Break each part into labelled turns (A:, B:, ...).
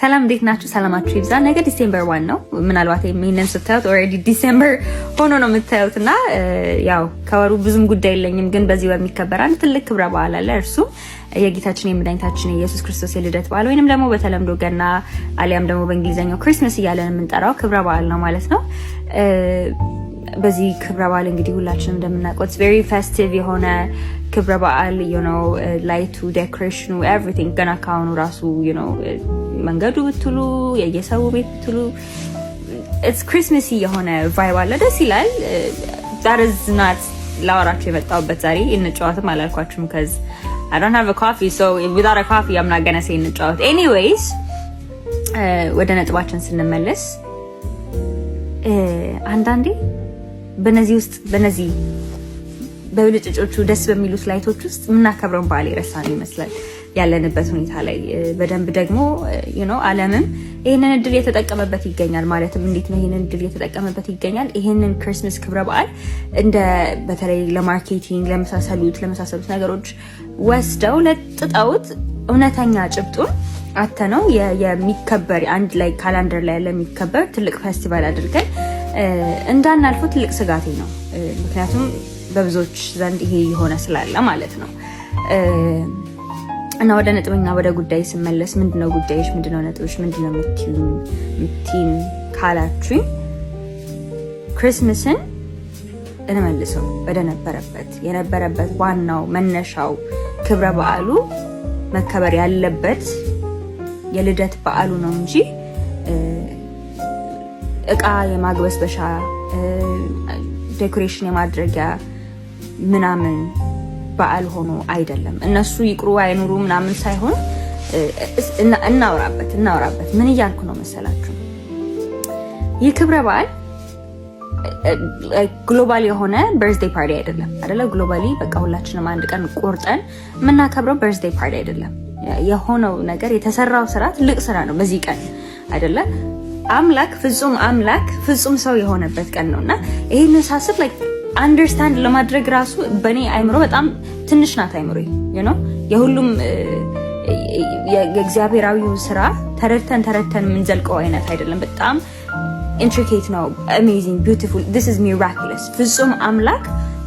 A: ሰላም እንዴት ናችሁ? ሰላማችሁ ይብዛ። ነገ ዲሴምበር 1 ነው። ምናልባት ይሄንን ስታዩት ኦልሬዲ ዲሴምበር ሆኖ ነው የምታዩትና ያው ከወሩ ብዙም ጉዳይ የለኝም፣ ግን በዚህ በሚከበር አንድ ትልቅ ክብረ በዓል አለ። እርሱ የጌታችን የመድኃኒታችን የኢየሱስ ክርስቶስ የልደት በዓል ወይንም ደግሞ በተለምዶ ገና አሊያም ደግሞ በእንግሊዘኛው ክሪስማስ እያለን የምንጠራው ክብረ በዓል ነው ማለት ነው። በዚህ ክብረ በዓል እንግዲህ ሁላችንም እንደምናውቀው it's very festive የሆነ ክብረ በዓል ላይቱ ዴኮሬሽኑ ኤቭሪቲንግ ገና ካሁኑ ራሱ መንገዱ ብትሉ የየሰው ቤት ብትሉ it's Christmassy የሆነ ቫይብ አለ፣ ደስ ይላል። that is not ላወራችሁ የመጣሁበት ዛሬ እንጫወትም አላልኳችሁም cuz I don't have a coffee, so without a coffee I'm not gonna say እንጫወት። anyways ወደ ነጥባችን ስንመለስ አንዳንዴ በነዚህ በብልጭጮቹ ደስ በሚሉት ላይቶች ውስጥ ምናከብረውን በዓል ይረሳን ይመስላል ያለንበት ሁኔታ ላይ። በደንብ ደግሞ ዓለምም ይሄንን እድል የተጠቀመበት ይገኛል። ማለትም እንዴት ነው ይሄንን እድል የተጠቀመበት ይገኛል? ይሄንን ክሪስማስ ክብረ በዓል እንደ በተለይ ለማርኬቲንግ ለመሳሰሉት ነገሮች ወስደው ለጥጠውት እውነተኛ ጭብጡን አተነው የሚከበር አንድ ላይ ካላንደር ላይ ያለ የሚከበር ትልቅ ፌስቲቫል አድርገን እንዳናልፈው ትልቅ ስጋቴ ነው። ምክንያቱም በብዙዎች ዘንድ ይሄ የሆነ ስላለ ማለት ነው። እና ወደ ነጥብና ወደ ጉዳይ ስመለስ ምንድነው ጉዳዮች፣ ምንድነው ነጥቦች፣ ምንድነው ምቲን ካላችሁኝ ክሪስማስን እንመልሰው ወደ የነበረበት ዋናው መነሻው ክብረ በዓሉ መከበር ያለበት የልደት በዓሉ ነው እንጂ እቃ የማግበስበሻ ዴኮሬሽን የማድረጊያ ምናምን በዓል ሆኖ አይደለም። እነሱ ይቅሩ አይኑሩ ምናምን ሳይሆን እናውራበት። ምን እያልኩ ነው መሰላችሁ? ይህ ክብረ በዓል ግሎባል የሆነ በርዝዴይ ፓርቲ አይደለም። ግሎባሊ በቃ ሁላችንም አንድ ቀን ቆርጠን የምናከብረው በርዝዴይ ፓርቲ አይደለም። የሆነው ነገር የተሰራው ስራ ትልቅ ስራ ነው። በዚህ ቀን አይደለም አምላክ ፍጹም ሰው የሆነበት ቀን ነውና ይሄንን ሳስብ አንደርስታንድ ለማድረግ ራሱ በኔ አይምሮ በጣም ትንሽ ናት። አይምሮ የሁሉም የእግዚአብሔራዊው ስራ ተረድተን የምንዘልቀው አይነት አይደለም። በጣም ኢንትሪኬት ነው። አሜዚንግ ቢዩቲፉል this is miraculous።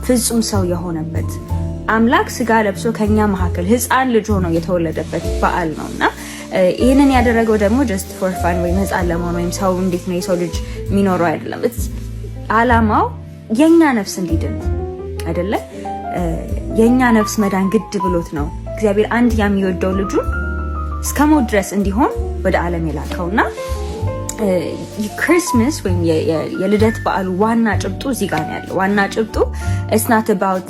A: ፍጹም ሰው የሆነበት አምላክ ስጋ ለብሶ ከኛ መካከል ህፃን ልጅ ሆኖ የተወለደበት በዓል ነውና ይሄንን ያደረገው ደግሞ just for fun ወይም ህፃን ለመሆን ወይም ሰው እንዴት ነው የሰው ልጅ የሚኖረው አይደለም። አላማው የኛ ነፍስ እንዲድን አይደለ? የኛ ነፍስ መዳን ግድ ብሎት ነው እግዚአብሔር አንድ የሚወደው ልጁ እስከሞት ድረስ እንዲሆን ወደ ዓለም የላከውና ክሪስማስ ወይም የልደት በዓሉ ዋና ጭብጡ እዚህ ጋር ነው ያለው። ዋና ጭብጡ it's not about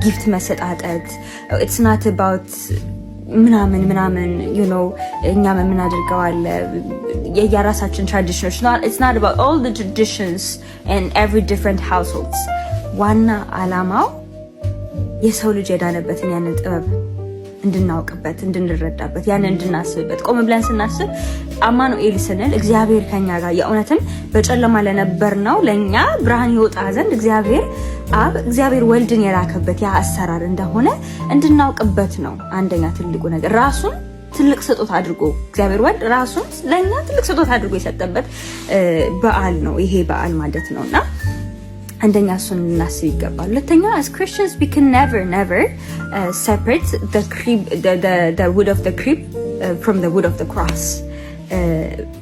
A: ጊፍት መሰጣጠት፣ it's not about ምናምን እኛም የምናደርገው አለ የራሳችን ትራዲሽኖች ነው። it's not about all the traditions and every different households። ዋና አላማው የሰው ልጅ የዳነበትን ያንን ጥበብ እንድናውቅበት፣ እንድንረዳበት፣ ያንን እንድናስብበት ቆም ብለን ስናስብ አማኑኤል ስንል እግዚአብሔር ከኛ ጋር የእውነትም በጨለማ ለነበር ነው ለኛ ብርሃን ይወጣ ዘንድ እግዚአብሔር ወልድን የላከበት ያ አሰራር እንደሆነ እንድናውቅበት ነው። አንደኛ ትልቁ ነገር ራሱን ትልቅ ስጦታ አድርጎ እግዚአብሔር ወልድ ራሱን ለኛ ትልቅ ስጦታ አድርጎ የሰጠበት በዓል ነው ይሄ በዓል ማለት ነውና አንደኛ እሱን ልናስብ ይገባል። ሁለተኛ as Christians we can never separate the wood of the crib from the wood of the cross።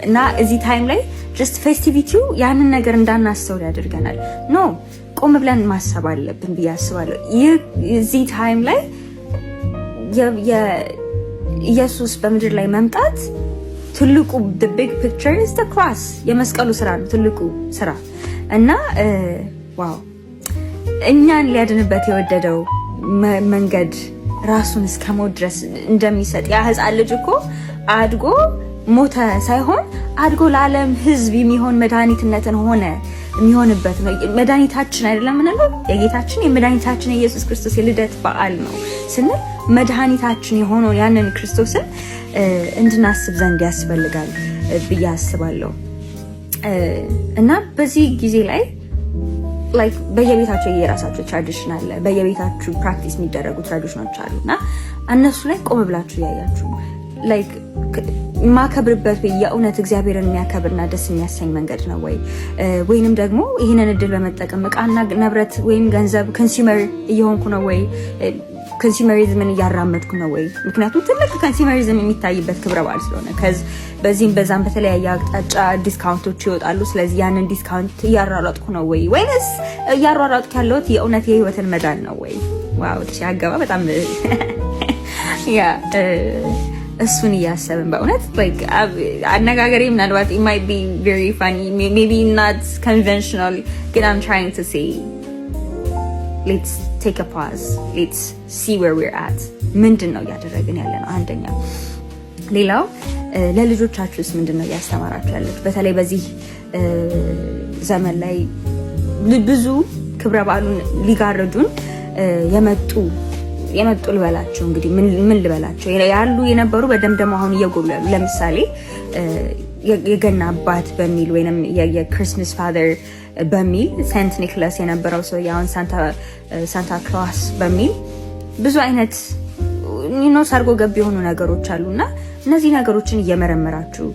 A: እና እዚህ ታይም ላይ just ፌስቲቪቲው ያንን ነገር እንዳናስተውል ያደርገናል። ኖ ቆም ብለን ማሰብ አለብን ብዬ አስባለሁ። እዚህ ታይም ላይ ኢየሱስ በምድር ላይ መምጣት ትልቁ the big picture is the cross የመስቀሉ ስራ ነው ትልቁ ስራ እና ዋው እኛን ሊያድንበት የወደደው መንገድ ራሱን እስከሞት ድረስ እንደሚሰጥ ያ ህፃን ልጅ እኮ አድጎ ሞተ ሳይሆን አድጎ ለዓለም ህዝብ የሚሆን መድኃኒትነትን ሆነ የሚሆንበት ነው። መድኃኒታችን አይደለም ምንለው የጌታችን የመድኃኒታችን የኢየሱስ ክርስቶስ የልደት በዓል ነው ስንል መድኃኒታችን የሆነው ያንን ክርስቶስን እንድናስብ ዘንድ ያስፈልጋል ብዬ አስባለሁ። እና በዚህ ጊዜ ላይ በየቤታቸው የራሳቸው ትራዲሽን አለ፣ በየቤታችሁ ፕራክቲስ የሚደረጉ ትራዲሽኖች አሉና እነሱ ላይ ቆም ብላችሁ ያያችሁ ማከብርበት የእውነት እግዚአብሔርን የሚያከብርና ደስ የሚያሰኝ መንገድ ነው ወይ? ወይንም ደግሞ ይህንን እድል በመጠቀም ዕቃና ንብረት ወይም ገንዘብ ኮንሱመር እየሆንኩ ነው ወይ? ኮንሱመሪዝምን እያራመድኩ ነው ወይ? ምክንያቱም ትልቅ ኮንሱመሪዝም የሚታይበት ክብረ በዓል ስለሆነ በዚህም በዛም በተለያየ አቅጣጫ ዲስካውንቶች ይወጣሉ። ስለዚህ ያንን ዲስካውንት እያሯሯጥኩ ነው ወይ? ወይስ እያሯሯጥኩ ያለሁት የእውነት የህይወትን መዳን ነው ወይ? ዋው ሲያገባ በጣም ያ እሱን እያሰብን በእውነት አነጋገሬ ምናልባት it might be very funny, maybe not conventional, ግን I'm trying to say let's take a pause, let's see where we're at. ምንድን ነው እያደረግን ያለ ነው? አንደኛ። ሌላው ለልጆቻችሁስ ምንድን ነው እያስተማራችሁ ያለች? በተለይ በዚህ ዘመን ላይ ብዙ ክብረ በዓሉን ሊጋርዱን የመጡ ልበላቸው እንግዲህ ምን ልበላቸው ያሉ የነበሩ በደምደም አሁን እየጎሉ ያሉ ለምሳሌ የገና አባት በሚል ወይንም የክሪስማስ ፋዘር በሚል ሴንት ኒኮላስ የነበረው ሰው ያውን ሳንታ ክላስ በሚል ብዙ አይነት ሰርጎ ገብ የሆኑ ነገሮች አሉና እነዚህ ነገሮችን እየመረመራችሁ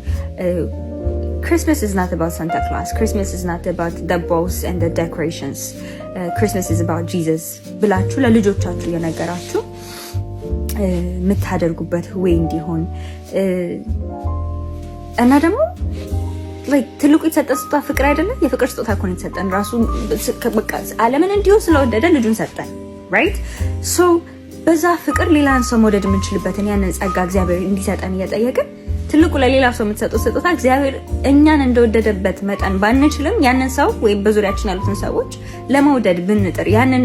A: Christmas is not about Santa Claus. Christmas is not about the bows and the decorations. Christmas is about Jesus. ብላችሁ ለልጆቻችሁ የነገራችሁ የምታደርጉበት ወይ እንዲሆን እና ደግሞ ትልቁ የተሰጠን ስጦታ ፍቅር አይደለም? የፍቅር ስጦታ እኮ ነው የተሰጠን። ራሱ በቃ ዓለምን እንዲሁ ስለወደደ ልጁን ሰጠን። right? so በዛ ፍቅር ሌላን ሰው መውደድ የምንችልበትን ያንን ጸጋ እግዚአብሔር እንዲሰጠን እየጠየቅን ትልቁ ለሌላ ሰው የምትሰጡት ስጦታ እግዚአብሔር እኛን እንደወደደበት መጠን ባንችልም ያንን ሰው ወይ በዙሪያችን ያሉትን ሰዎች ለመውደድ ብንጥር ያንን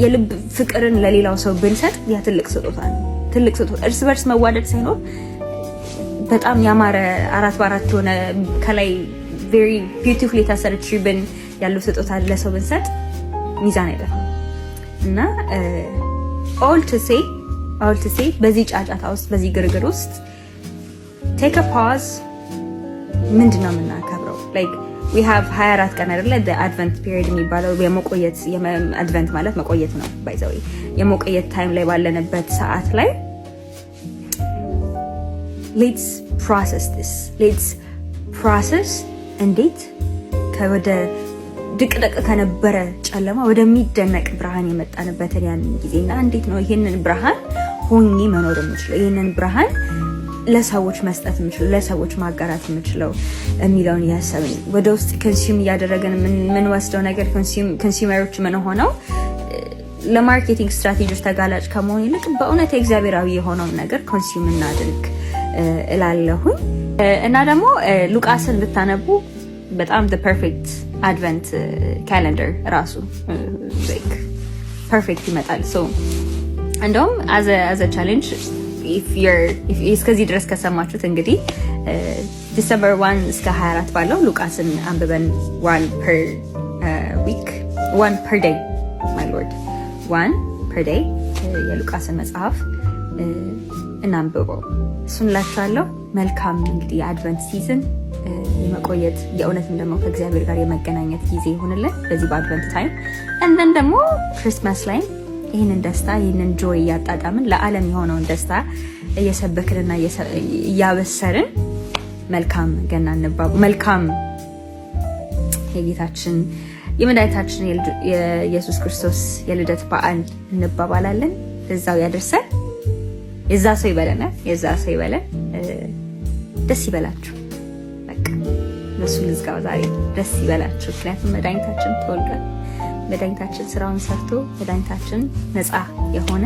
A: የልብ ፍቅርን ለሌላው ሰው ብንሰጥ ያ ትልቅ ስጦታ ነው። ትልቅ ስጦታ እርስ በርስ መዋደድ ሳይኖር በጣም ያማረ 4x4 የሆነ ከላይ very beautifully የታሰረች ሪብን ያለው ስጦታ ለሰው ብንሰጥ ሚዛን አይደለም እና all to say በዚህ ጫጫታ ውስጥ በዚህ ግርግር ውስጥ take a pause. ምንድነው የምናከብረው? we have 24 ቀን አይደለ? the advent period የሚባለው የመቆየት advent ማለት መቆየት ነው by the way የመቆየት ታይም ላይ ባለንበት ሰዓት ላይ let's process እንዴት ከወደ ድቅድቅ ከነበረ ጨለማ ወደሚደነቅ ብርሃን የመጣንበትን ያንን ጊዜና እንዴት ነው ይሄንን ብርሃን ሆኜ መኖር የምችለው ይሄንን ብርሃን ለሰዎች መስጠት የምችለው ለሰዎች ማጋራት የምችለው የሚለውን ያሰብን ወደ ውስጥ ኮንሱም እያደረገን ምን ወስደው ነገር ኮንሱመሮች ምን ሆነው ለማርኬቲንግ ስትራቴጂዎች ተጋላጭ ከመሆን ይልቅ በእውነት የእግዚአብሔራዊ የሆነውን ነገር ኮንሱም እናድርግ እላለሁኝ። እና ደግሞ ሉቃስን ብታነቡ በጣም the perfect advent calendar ራሱ perfect ይመጣል። so እንደውም as a challenge if እስከዚህ ድረስ ከሰማችሁት እንግዲህ ዲሰምበር 1 እስከ 24 ባለው ሉቃስን አንብበን 1 per day my lord 1 per day የሉቃስን መጽሐፍ እናንብበው። እሱን ላችኋለሁ። መልካም እንግዲህ የአድቨንት ሲዝን የመቆየት የእውነትም ደግሞ ከእግዚአብሔር ጋር የመገናኘት ጊዜ ይሁንልን በዚህ በአድቨንት ታይም እንደን ደግሞ ክሪስማስ ላይ ይህንን ደስታ ይህንን ጆይ እያጣጣምን ለዓለም የሆነውን ደስታ እየሰበክንና እያበሰርን መልካም ገና እንባቡ መልካም የጌታችን የመድኃኒታችን የኢየሱስ ክርስቶስ የልደት በዓል እንባባላለን። እዛው ያደርሰን። የዛ ሰው ይበለን። ደስ ይበላችሁ። በቃ ለሱ ልዝጋው ዛሬ ደስ ይበላችሁ። ምክንያቱም መድኃኒታችን ተወልዷል። መድኃኒታችን ስራውን ሰርቶ መድኃኒታችን ነፃ የሆነ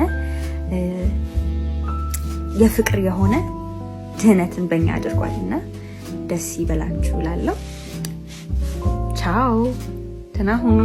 A: የፍቅር የሆነ ድህነትን በእኛ አድርጓልና ደስ ይበላችሁ እላለሁ። ቻው፣ ደህና ሁኑ።